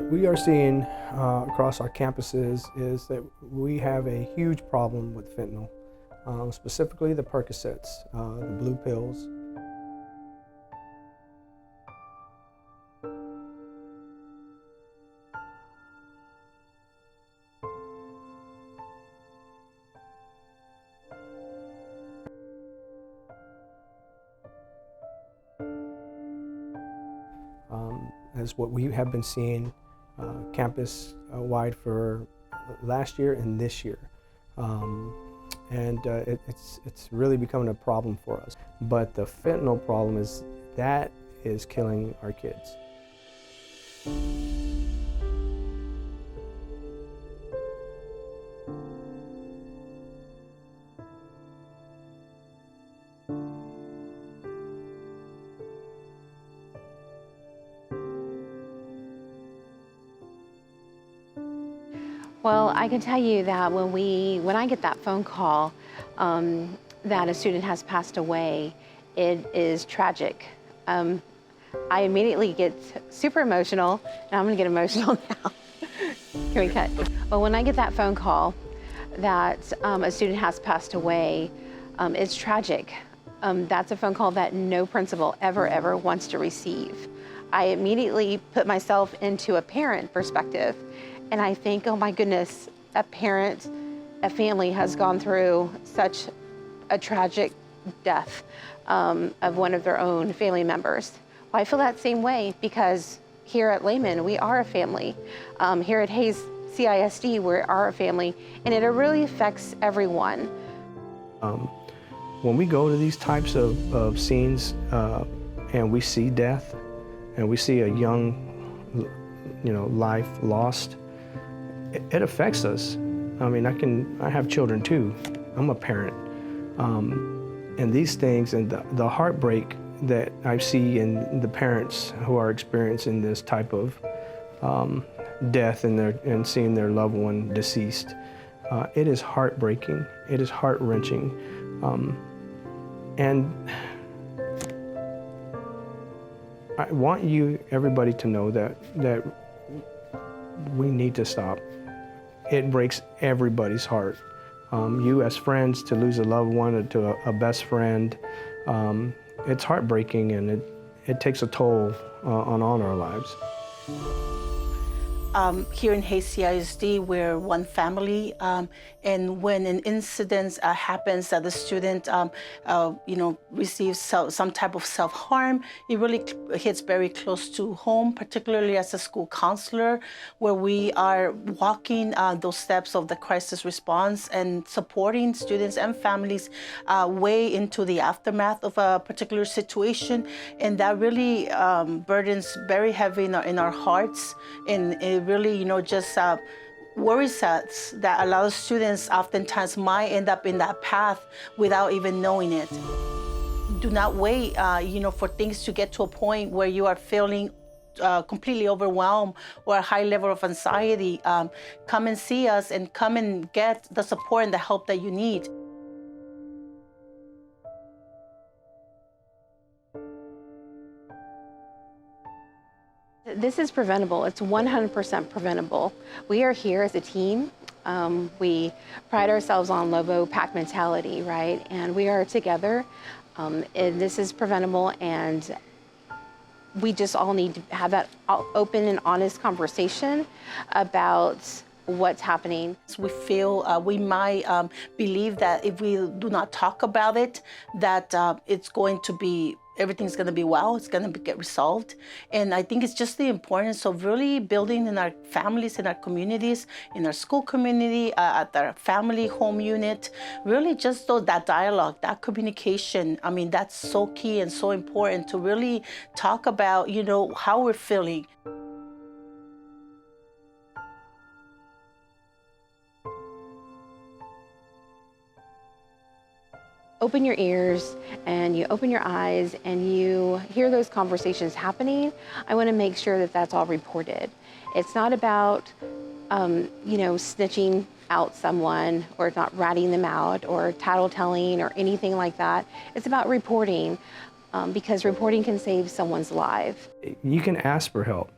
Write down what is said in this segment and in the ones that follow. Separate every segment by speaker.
Speaker 1: What we are seeing across our campuses is that we have a huge problem with fentanyl, specifically the Percocets, the blue pills. As what we have been seeing campus-wide for last year and this year. It's really becoming a problem for us. But the fentanyl problem is killing our kids.
Speaker 2: Well, I can tell you that when I get that phone call that a student has passed away, it is tragic. I immediately get super emotional, and I'm gonna get emotional now. Can we cut? Well, when I get that phone call that a student has passed away, it's tragic. That's a phone call that no principal ever wants to receive. I immediately put myself into a parent perspective. And I think, oh my goodness, a family has gone through such a tragic death of one of their own family members. Well, I feel that same way because here at Lehman, we are a family. Here at Hayes CISD, we are a family, and it really affects everyone.
Speaker 1: When we go to these types of scenes and we see death, and we see a young, life lost, it affects us. I mean, I have children too. I'm a parent. And these things and the heartbreak that I see in the parents who are experiencing this type of death and seeing their loved one deceased, it is heartbreaking. It is heart-wrenching. And I want everybody to know that we need to stop. It breaks everybody's heart. You as friends, to lose a loved one or to a best friend, it's heartbreaking, and it takes a toll on all our lives.
Speaker 3: Here in Hayes CISD, we're one family, and when an incident happens that the student, receives some type of self-harm, it really hits very close to home, particularly as a school counselor, where we are walking those steps of the crisis response and supporting students and families way into the aftermath of a particular situation, and that really burdens very heavy in our hearts, and it really, just worries us that a lot of students oftentimes might end up in that path without even knowing it. Do not wait, for things to get to a point where you are feeling completely overwhelmed or a high level of anxiety. Come and see us and come and get the support and the help that you need.
Speaker 2: This is preventable. It's 100% preventable. We are here as a team. We pride ourselves on Lobo pack mentality, right? And we are together. And this is preventable, and we just all need to have that open and honest conversation about what's happening.
Speaker 3: We feel we might believe that if we do not talk about it, that everything's going to be well, it's going to get resolved. And I think it's just the importance of really building in our families, in our communities, in our school community, at our family home unit, really just that dialogue, that communication. I mean, that's so key and so important to really talk about, how we're feeling.
Speaker 2: Open your ears and you open your eyes and you hear those conversations happening. I want to make sure that that's all reported. It's not about, snitching out someone or not ratting them out or tattletelling or anything like that. It's about reporting because reporting can save someone's life.
Speaker 1: You can ask for help.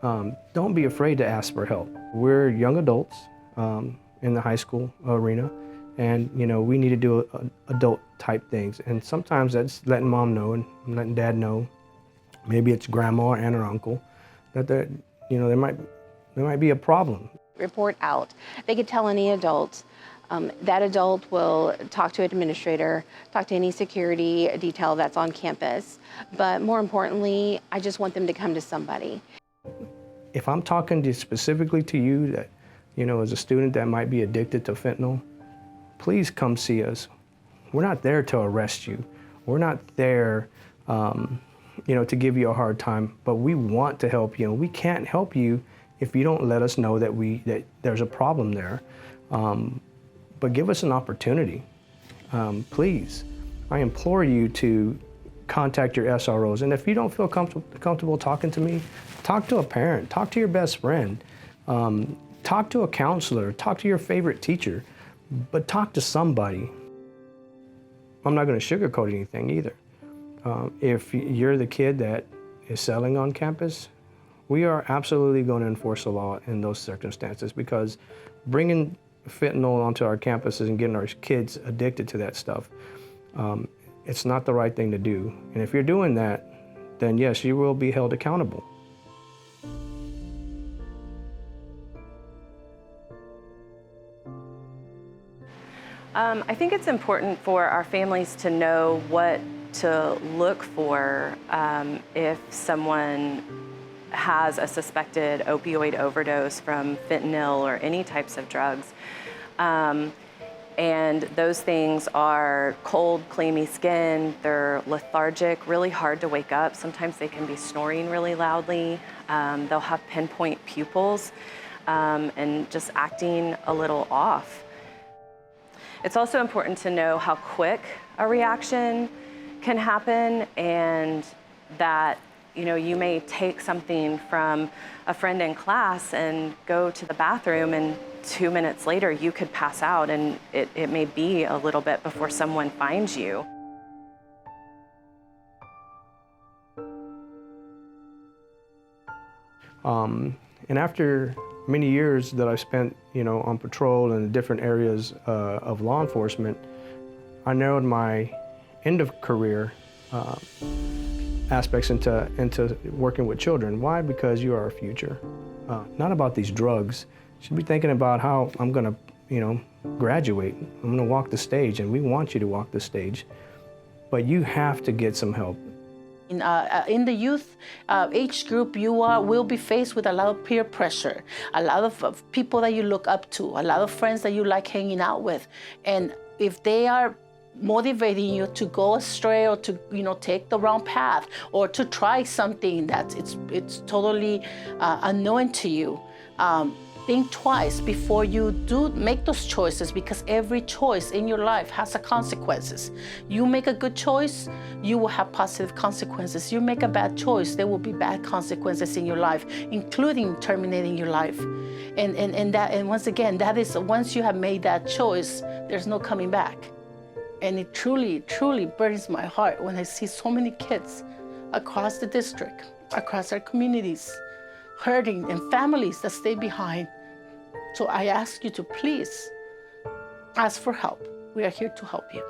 Speaker 1: don't be afraid to ask for help. We're young adults in the high school arena, and we need to do adult type things. And sometimes that's letting mom know and letting dad know. Maybe it's grandma or aunt or uncle that there might be a problem.
Speaker 2: Report out. They could tell any adult. That adult will talk to an administrator, talk to any security detail that's on campus. But more importantly, I just want them to come to somebody.
Speaker 1: If I'm talking specifically to you that, as a student that might be addicted to fentanyl, please come see us. We're not there to arrest you. We're not there, to give you a hard time, but we want to help you. And we can't help you if you don't let us know that there's a problem there. But give us an opportunity, please. I implore you to contact your SROs. And if you don't feel comfortable talking to me, talk to a parent, talk to your best friend, talk to a counselor, talk to your favorite teacher, but talk to somebody. I'm not going to sugarcoat anything either. If you're the kid that is selling on campus, we are absolutely going to enforce the law in those circumstances, because bringing fentanyl onto our campuses and getting our kids addicted to that stuff, it's not the right thing to do. And if you're doing that, then yes, you will be held accountable.
Speaker 4: I think it's important for our families to know what to look for if someone has a suspected opioid overdose from fentanyl or any types of drugs. And those things are cold, clammy skin, they're lethargic, really hard to wake up. Sometimes they can be snoring really loudly. They'll have pinpoint pupils and just acting a little off. It's also important to know how quick a reaction can happen, and that you may take something from a friend in class and go to the bathroom, and 2 minutes later you could pass out, and it may be a little bit before someone finds you.
Speaker 1: And after many years that I've spent, on patrol in different areas of law enforcement, I narrowed my end of career aspects into working with children. Why? Because you are our future. Not about these drugs. You should be thinking about how I'm going to, graduate. I'm going to walk the stage, and we want you to walk the stage. But you have to get some help.
Speaker 3: In the youth age group, you will be faced with a lot of peer pressure, a lot of people that you look up to, a lot of friends that you like hanging out with. And if they are motivating you to go astray, or to take the wrong path, or to try something that it's totally unknown to you, think twice before you do make those choices, because every choice in your life has a consequences. You make a good choice, you will have positive consequences. You make a bad choice, there will be bad consequences in your life, including terminating your life. And once again, that is, once you have made that choice, there's no coming back. And it truly, truly burns my heart when I see so many kids across the district, across our communities, hurting, and families that stay behind. So I ask you to please ask for help. We are here to help you.